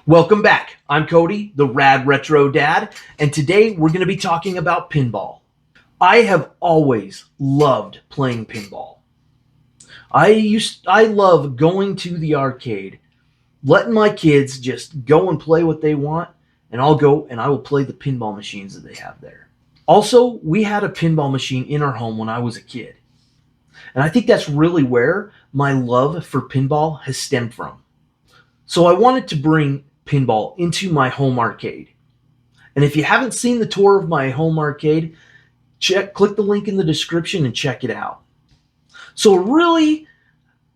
Welcome back. I'm Cody, the Rad Retro Dad, and today we're going to be talking about pinball. I have always loved playing pinball. I love going to the arcade, letting my kids just go and play what they want, and I'll go and I will play the pinball machines that they have there. Also, we had a pinball machine in our home when I was a kid. And I think that's really where my love for pinball has stemmed from. So I wanted to bring pinball into my home arcade. And if you haven't seen the tour of my home arcade, click the link in the description and check it out. So a really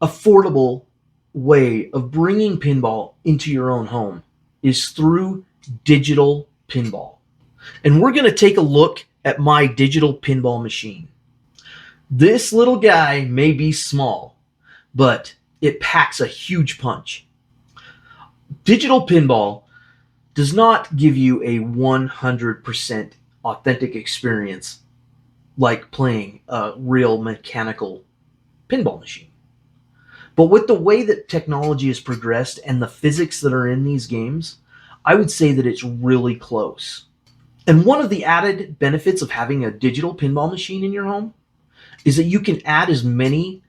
affordable way of bringing pinball into your own home is through digital pinball. And we're going to take a look at my digital pinball machine. This little guy may be small, but it packs a huge punch. Digital pinball does not give you a 100% authentic experience like playing a real mechanical pinball machine. But with the way that technology has progressed and the physics that are in these games, I would say that it's really close. And one of the added benefits of having a digital pinball machine in your home is that you can add as many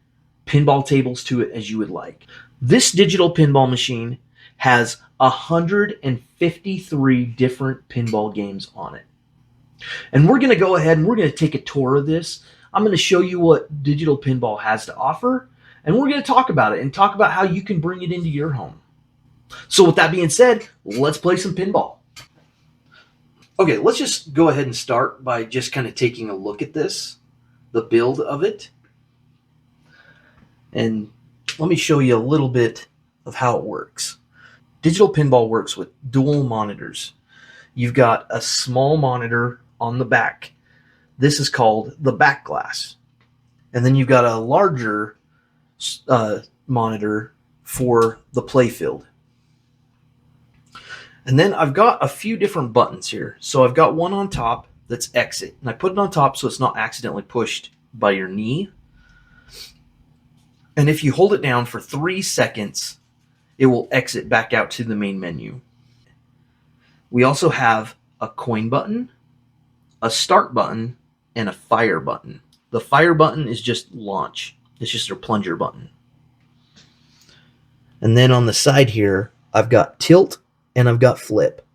pinball tables to it as you would like. This digital pinball machine has 153 different pinball games on it. And we're going to go ahead and we're going to take a tour of this. I'm going to show you what digital pinball has to offer, and we're going to talk about it and talk about how you can bring it into your home. So with that being said, let's play some pinball. Okay, let's just go ahead and start by just kind of taking a look at this, the build of it. And let me show you a little bit of how it works. Digital pinball works with dual monitors. You've got a small monitor on the back. This is called the back glass. And then you've got a larger monitor for the play field. And then I've got a few different buttons here. So I've got one on top that's exit. And I put it on top so it's not accidentally pushed by your knee. And if you hold it down for 3 seconds, it will exit back out to the main menu. We also have a coin button, a start button, and a fire button. The fire button is just launch. It's just a plunger button. And then on the side here, I've got tilt and I've got flip.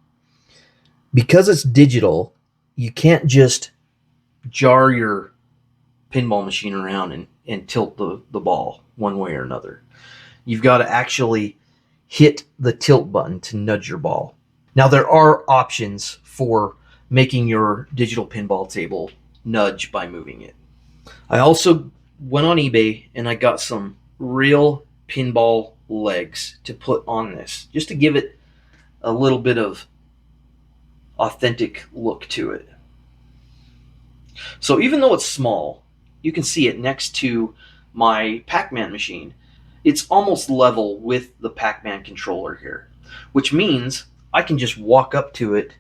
Because it's digital, you can't just jar your pinball machine around and tilt the ball one way or another. You've got to actually hit the tilt button to nudge your ball. Now there are options for making your digital pinball table nudge by moving it. I also went on eBay and I got some real pinball legs to put on this, just to give it a little bit of authentic look to it. So even though it's small, you can see it next to my Pac-Man machine. It's almost level with the Pac-Man controller here, which means I can just walk up to it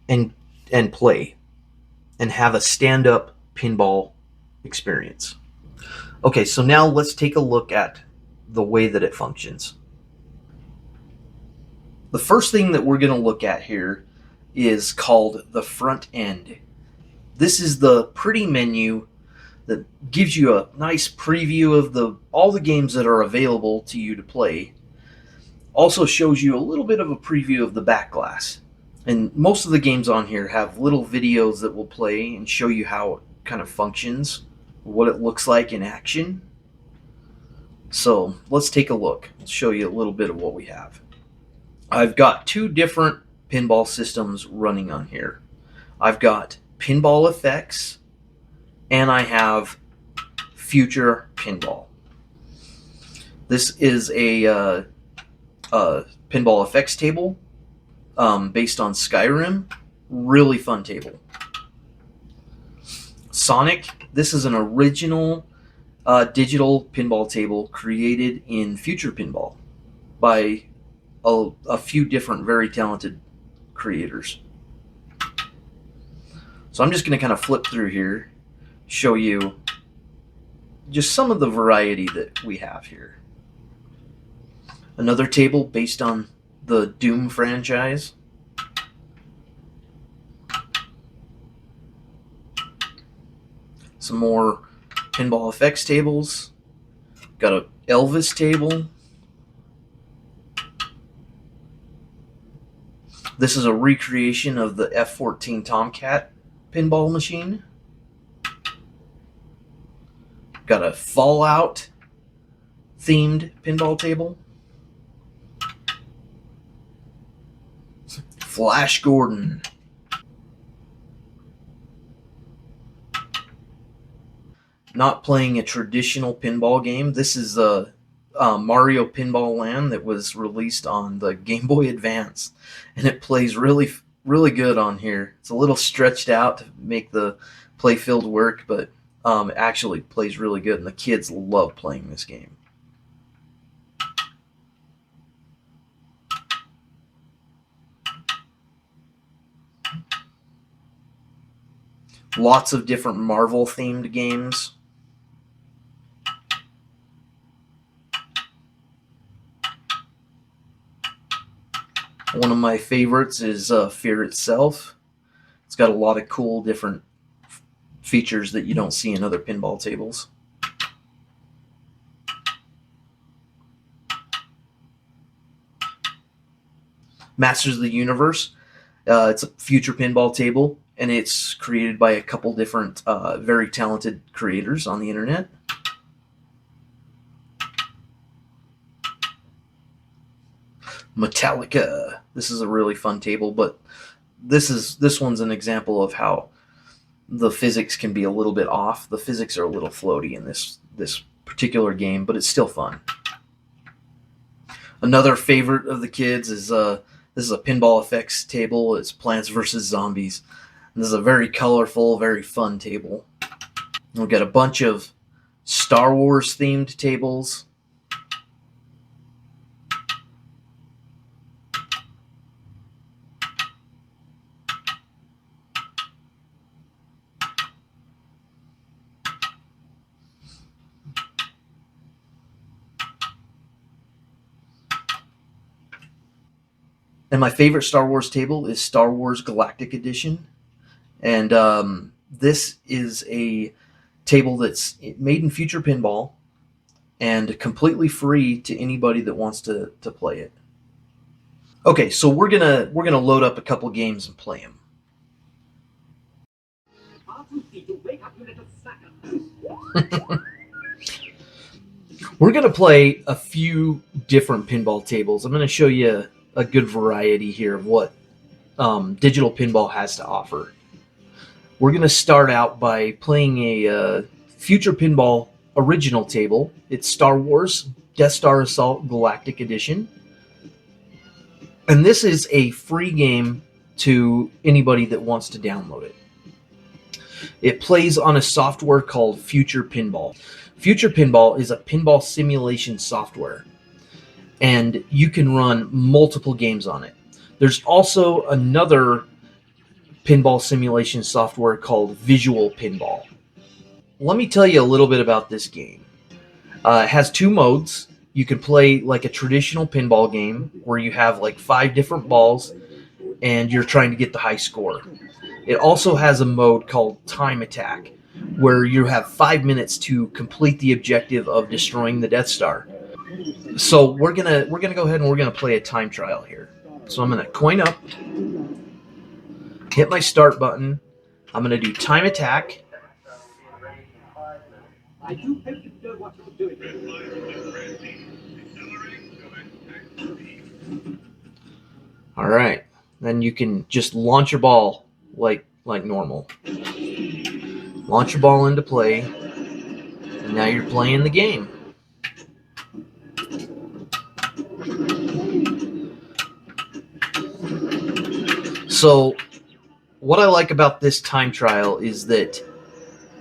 and play and have a stand-up pinball experience. Okay, so now let's take a look at the way that it functions. The first thing that we're going to look at here is called the front end. This is the pretty menu that gives you a nice preview of all the games that are available to you to play. Also shows you a little bit of a preview of the back glass. And most of the games on here have little videos that will play and show you how it kind of functions, what it looks like in action. So let's take a look. Let's show you a little bit of what we have. I've got 2 different pinball systems running on here. I've got Pinball Effects and I have Future Pinball. This is a pinball effects table based on Skyrim. Really fun table. Sonic. This is an original digital pinball table created in Future Pinball by a few different very talented creators. So I'm just going to kind of flip through here, show you just some of the variety that we have here. Another table based on the Doom franchise. Some more pinball effects tables. Got a Elvis table. This is a recreation of the F-14 Tomcat pinball machine. Got a Fallout themed pinball table. Flash Gordon. Not playing a traditional pinball game. This is a Mario Pinball Land that was released on the Game Boy Advance, and it plays really good on here. It's a little stretched out to make the play field work, but it actually plays really good, and the kids love playing this game. Lots of different Marvel themed games. One of my favorites is Fear itself. It's got a lot of cool different features that you don't see in other pinball tables. Masters of the Universe. It's a future pinball table, and it's created by a couple different very talented creators on the internet. Metallica. This is a really fun table, but this one's an example of how the physics can be a little bit off. The physics are a little floaty in this particular game, but it's still fun. Another favorite of the kids is this is a pinball effects table. It's Plants vs. Zombies. And this is a very colorful, very fun table. We've got a bunch of Star Wars themed tables. And my favorite Star Wars table is Star Wars Galactic Edition. And this is a table that's made in Future Pinball and completely free to anybody that wants to play it. Okay, so we're gonna load up a couple games and play them. We're gonna play a few different pinball tables. I'm gonna show you a good variety here of what digital pinball has to offer. We're going to start out by playing a Future Pinball original table. It's Star Wars Death Star Assault Galactic Edition. And this is a free game to anybody that wants to download it. It plays on a software called Future Pinball. Future Pinball is a pinball simulation software, and you can run multiple games on it. There's also another pinball simulation software called Virtual Pinball. Let me tell you a little bit about this game. It has two modes. You can play like a traditional pinball game where you have like 5 different balls and you're trying to get the high score. It also has a mode called Time Attack where you have 5 minutes to complete the objective of destroying the Death Star. So we're gonna go ahead and we're gonna play a time trial here. So I'm gonna coin up, hit my start button. I'm gonna do Time Attack. I do hope you know what you're doing. All right, then you can just launch your ball like normal. Launch your ball into play, and now you're playing the game. So what I like about this time trial is that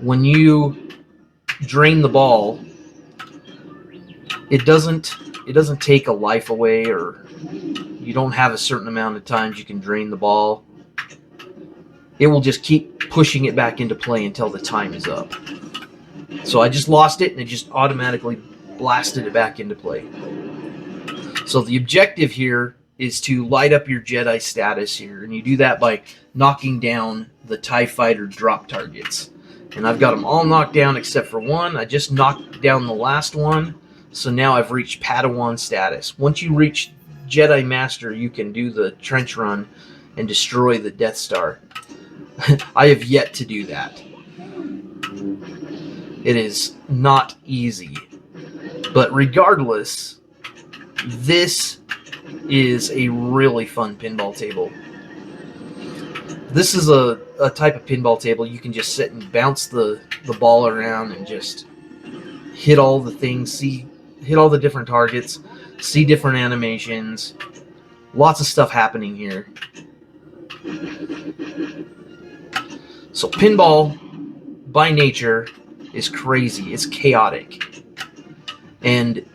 when you drain the ball, it doesn't take a life away, or you don't have a certain amount of times you can drain the ball. It will just keep pushing it back into play until the time is up. So I just lost it, and it just automatically blasted it back into play. So the objective here is to light up your Jedi status here, and you do that by knocking down the TIE Fighter drop targets. And I've got them all knocked down except for one. I just knocked down the last one, so now I've reached Padawan status. Once you reach Jedi Master, you can do the trench run and destroy the Death Star. I have yet to do that. It is not easy. But regardless, this is a really fun pinball table. This is a type of pinball table you can just sit and bounce the ball around and just hit all the things, hit all the different targets, see different animations. Lots of stuff happening here. So pinball, by nature, is crazy. It's chaotic. And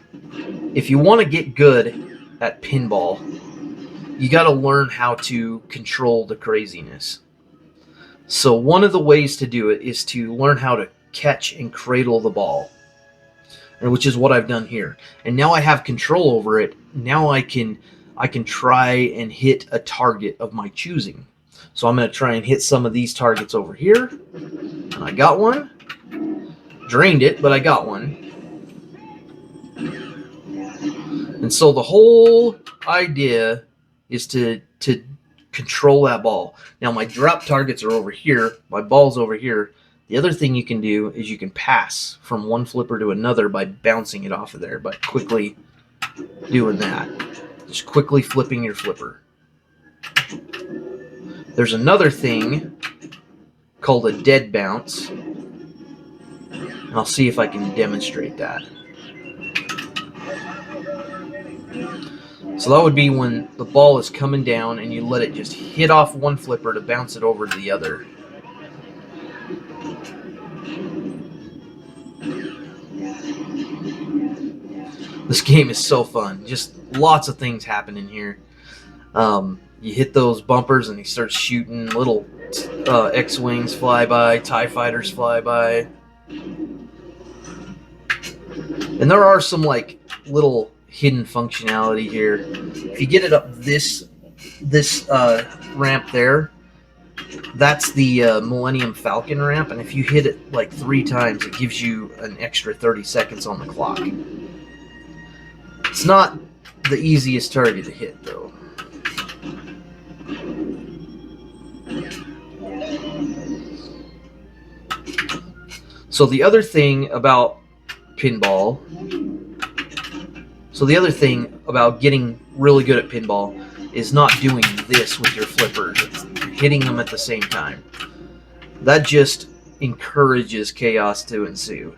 if you want to get good at pinball, you got to learn how to control the craziness. So one of the ways to do it is to learn how to catch and cradle the ball, which is what I've done here. And now I have control over it. Now I can try and hit a target of my choosing. So I'm going to try and hit some of these targets over here. And I got one. Drained it, but I got one. And so the whole idea is to control that ball. Now my drop targets are over here. My ball's over here. The other thing you can do is you can pass from one flipper to another by bouncing it off of there, by quickly doing that. Just quickly flipping your flipper. There's another thing called a dead bounce. And I'll see if I can demonstrate that. So that would be when the ball is coming down and you let it just hit off one flipper to bounce it over to the other. This game is so fun. Just lots of things happen in here. You hit those bumpers and he starts shooting. Little X-Wings fly by, TIE Fighters fly by. And there are some like little hidden functionality here. If you get it up this ramp there, that's the Millennium Falcon ramp, and if you hit it like 3 times, it gives you an extra 30 seconds on the clock. It's not the easiest target to hit, though. So the other thing about pinball, getting really good at pinball is not doing this with your flippers. It's hitting them at the same time. That just encourages chaos to ensue.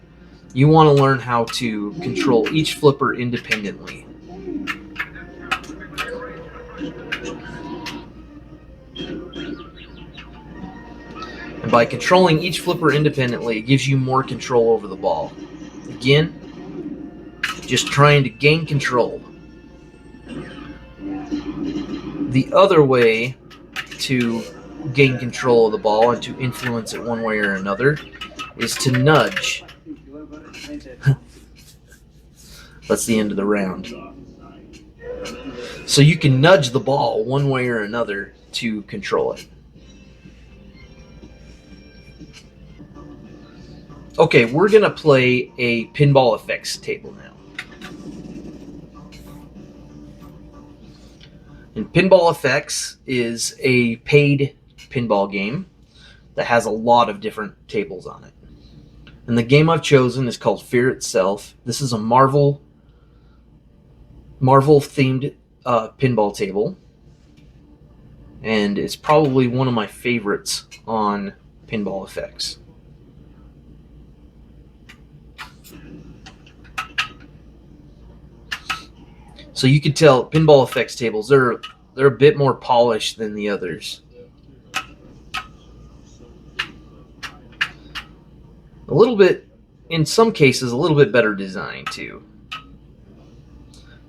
You want to learn how to control each flipper independently. And by controlling each flipper independently, it gives you more control over the ball. Again, just trying to gain control. The other way to gain control of the ball and to influence it one way or another is to nudge. That's the end of the round. So you can nudge the ball one way or another to control it. Okay, we're going to play a pinball effects table now. And Pinball Effects is a paid pinball game that has a lot of different tables on it. And the game I've chosen is called Fear Itself. This is a Marvel themed pinball table. And it's probably one of my favorites on Pinball Effects. So you can tell Pinball Effects tables, they're a bit more polished than the others. A little bit, in some cases, a little bit better design too.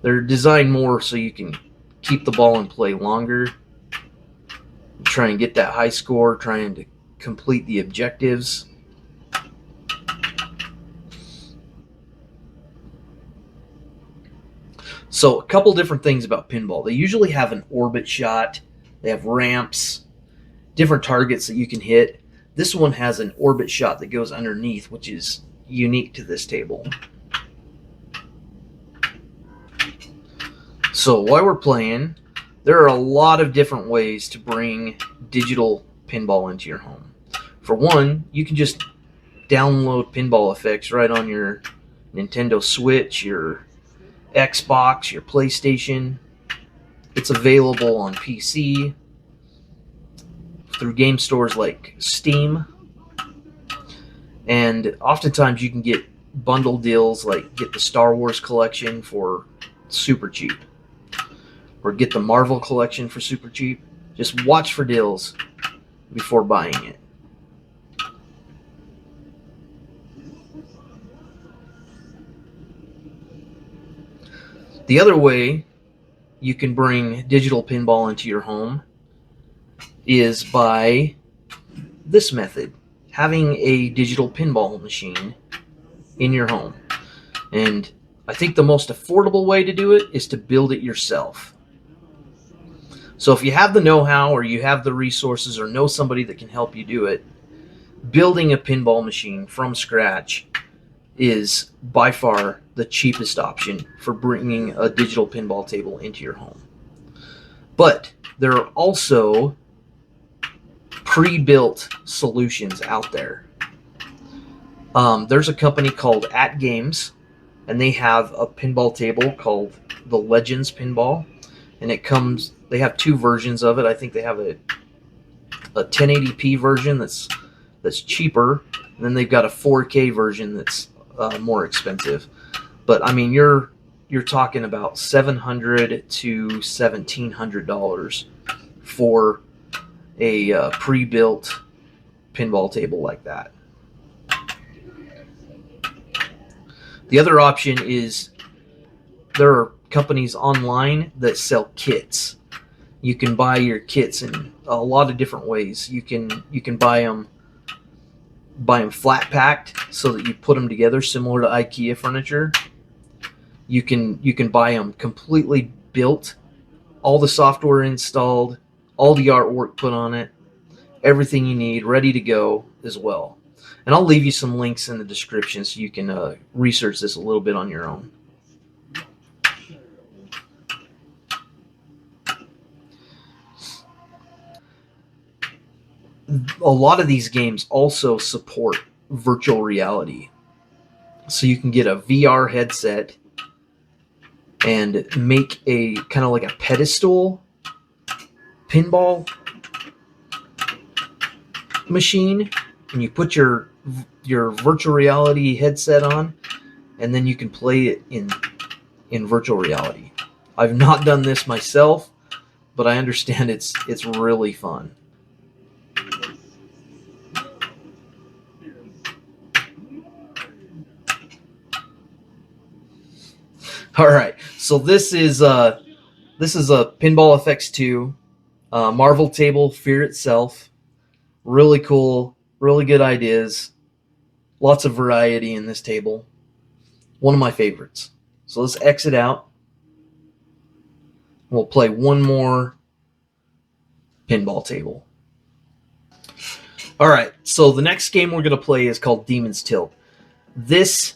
They're designed more so you can keep the ball in play longer, try and get that high score, trying to complete the objectives. So a couple different things about pinball. They usually have an orbit shot. They have ramps, different targets that you can hit. This one has an orbit shot that goes underneath, which is unique to this table. So while we're playing, there are a lot of different ways to bring digital pinball into your home. For one, you can just download pinball effects right on your Nintendo Switch, your Xbox, your PlayStation. It's available on PC through game stores like Steam. And oftentimes you can get bundle deals, like get the Star Wars collection for super cheap, or get the Marvel collection for super cheap. Just watch for deals before buying it. The other way you can bring digital pinball into your home is by this method, having a digital pinball machine in your home. And I think the most affordable way to do it is to build it yourself. So if you have the know-how, or you have the resources, or know somebody that can help you do it, building a pinball machine from scratch is by far the cheapest option for bringing a digital pinball table into your home. But there are also pre-built solutions out there. There's a company called At Games, and they have a pinball table called the Legends Pinball, and they have two versions of it. I think they have a 1080p version that's cheaper, and then they've got a 4K version that's more expensive. But I mean, you're talking about $700 to $1,700 for a pre-built pinball table like that. The other option is there are companies online that sell kits. You can buy your kits in a lot of different ways. You can buy them flat packed so that you put them together similar to IKEA furniture. You can buy them completely built, all the software installed, all the artwork put on it, everything you need ready to go as well. And I'll leave you some links in the description so you can research this a little bit on your own. A lot of these games also support virtual reality. So you can get a VR headset and make a kind of like a pedestal pinball machine, and you put your virtual reality headset on, and then you can play it in virtual reality. I've not done this myself, but I understand it's really fun. All right, so this is a Pinball FX 2 Marvel table, Fear Itself. Really cool, really good ideas. Lots of variety in this table. One of my favorites. So let's exit out. We'll play one more pinball table. All right, so the next game we're going to play is called Demon's Tilt. This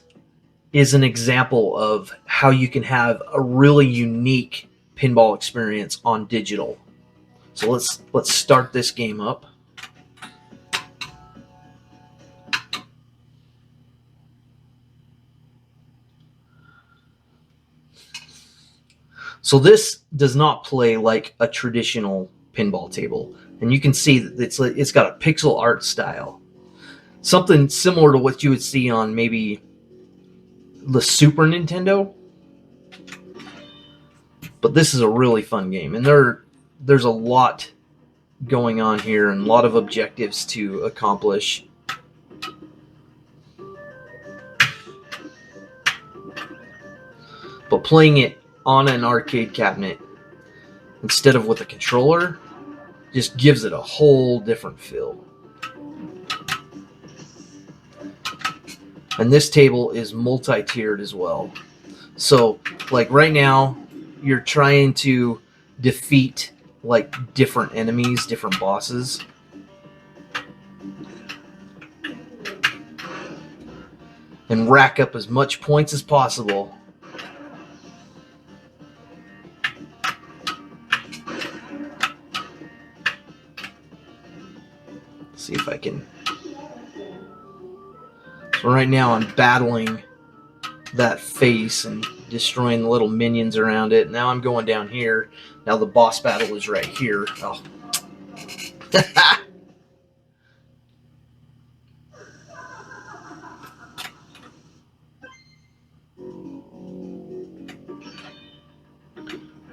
is an example of how you can have a really unique pinball experience on digital. So let's start this game up. So this does not play like a traditional pinball table, and you can see that it's got a pixel art style, something similar to what you would see on maybe the Super Nintendo. But this is a really fun game, and there's a lot going on here and a lot of objectives to accomplish. But playing it on an arcade cabinet instead of with a controller just gives it a whole different feel. And this table is multi-tiered as well. So like right now you're trying to defeat like different enemies, different bosses. And rack up as much points as possible. See if I can. So right now I'm battling that face and destroying the little minions around it. Now I'm going down here. Now the boss battle is right here. Oh.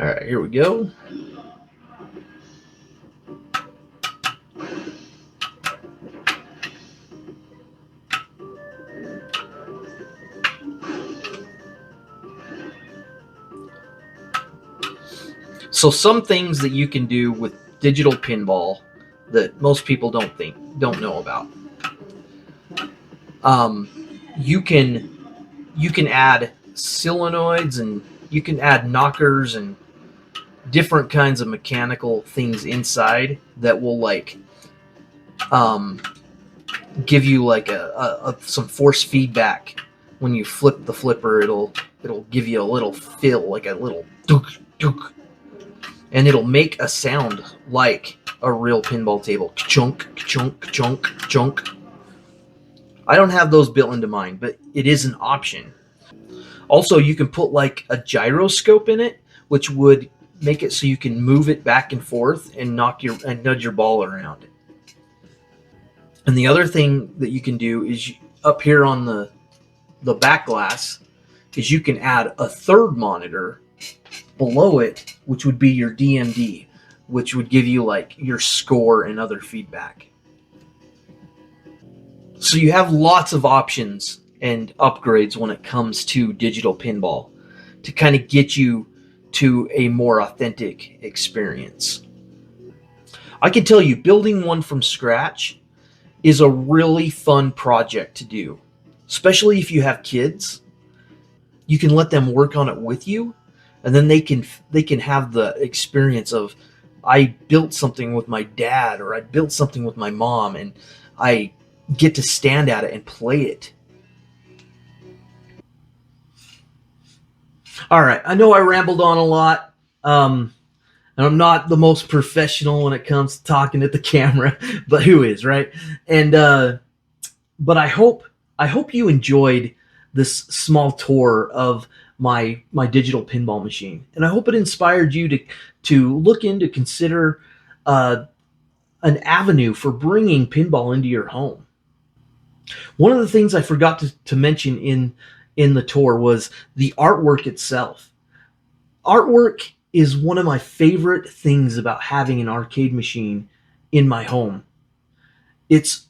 All right, here we go. So some things that you can do with digital pinball that most people don't know about. You can add solenoids and you can add knockers and different kinds of mechanical things inside that will like give you like some force feedback. When you flip the flipper, it'll give you a little feel, like a little dunk dunk, and it'll make a sound like a real pinball table. Chunk chunk chunk chunk. I don't have those built into mine, but it is an option. Also, you can put like a gyroscope in it, which would make it so you can move it back and forth and nudge your ball around. And the other thing that you can do is up here on the back glass is you can add a third monitor below it, which would be your DMD, which would give you like your score and other feedback. So you have lots of options and upgrades when it comes to digital pinball to kind of get you to a more authentic experience. I can tell you, building one from scratch is a really fun project to do, especially if you have kids. You can let them work on it with you, and then they can have the experience of, I built something with my dad, or I built something with my mom, and I get to stand at it and play it. All right, I know I rambled on a lot, and I'm not the most professional when it comes to talking at the camera, but who is, right? And but I hope you enjoyed this small tour of my digital pinball machine, and I hope it inspired you to look into, consider an avenue for bringing pinball into your home. One of the things I forgot to mention in the tour was the artwork itself. Artwork is one of my favorite things about having an arcade machine in my home. It's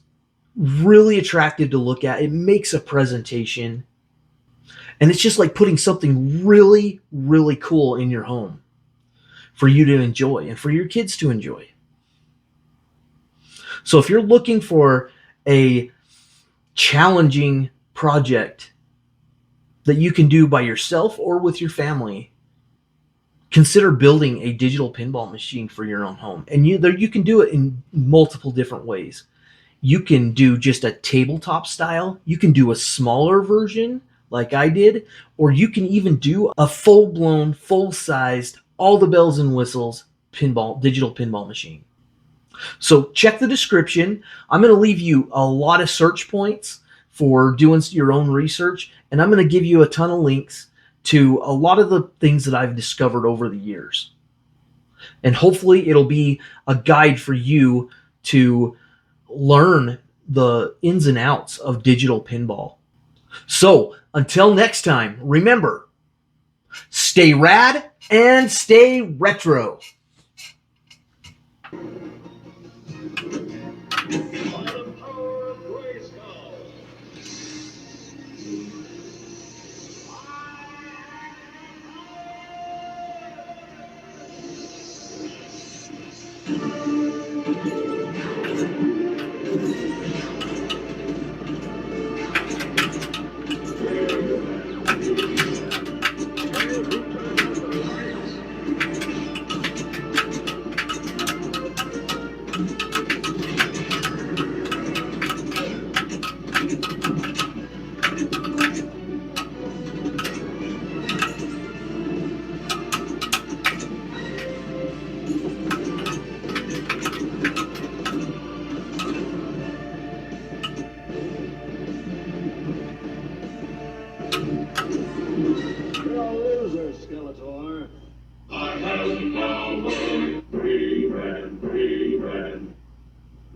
really attractive to look at. It makes a presentation. And it's just like putting something really, really cool in your home for you to enjoy and for your kids to enjoy. So if you're looking for a challenging project that you can do by yourself or with your family, consider building a digital pinball machine for your own home. And you can do it in multiple different ways. You can do just a tabletop style. You can do a smaller version like I did, or you can even do a full-blown, full-sized, all the bells and whistles digital pinball machine. So check the description. I'm going to leave you a lot of search points for doing your own research, and I'm going to give you a ton of links to a lot of the things that I've discovered over the years. And hopefully it'll be a guide for you to learn the ins and outs of digital pinball. So until next time, remember, stay rad and stay retro.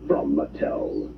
From Mattel.